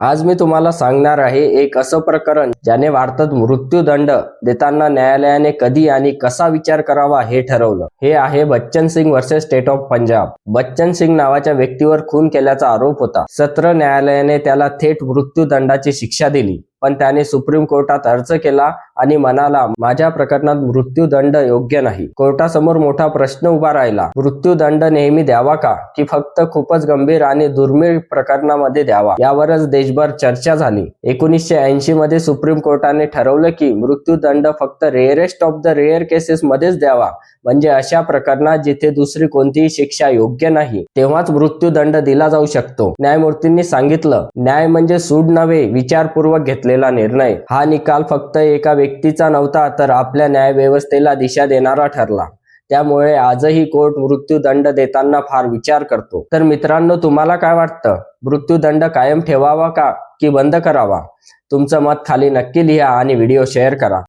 आज मी तुम्हाला सांगणार आहे एक असं प्रकरण ज्याने भारतात मृत्यूदंड देताना न्यायालयाने कधी आणि कसा विचार करावा हे ठरवलं। हे आहे Bachan Singh versus state of Punjab. Bachan Singh नावाच्या व्यक्तीवर खून केल्याचा आरोप होता। सत्र न्यायालयाने त्याला थेट मृत्यूदंडाची शिक्षा दिली, पण त्याने सुप्रीम कोर्टात अर्ज केला आणि म्हणाला, माझ्या प्रकरणात मृत्यूदंड योग्य नाही। कोर्टासमोर मोठा प्रश्न उभा राहिला, मृत्यूदंड नेहमी द्यावा का, की फक्त खूपच गंभीर आणि दुर्मिळ प्रकरणामध्ये द्यावा? यावरच देशभर चर्चा झाली। 1980 मध्ये सुप्रीम कोर्टाने ठरवलं की मृत्यूदंड फक्त rarest of the rare cases मध्येच द्यावा, म्हणजे अशा प्रकरणात जिथे दुसरी कोणतीही शिक्षा योग्य नाही तेव्हाच मृत्यूदंड दिला जाऊ शकतो। न्यायमूर्तींनी सांगितलं, न्याय म्हणजे सूड नव्हे, विचारपूर्वक घेतलेला निर्णय। हा निकाल फक्त एका व्यक्तीचा नव्हता, तर आपल्या न्यायव्यवस्थेला दिशा देणारा ठरला। त्यामुळे आजही कोर्ट मृत्यूदंड देताना फार विचार करतो। तर मित्रांनो, तुम्हाला काय वाटतं? मृत्यूदंड कायम ठेवावा का की बंद करावा? तुमचं मत खाली नक्की लिहा आणि व्हिडिओ शेअर करा।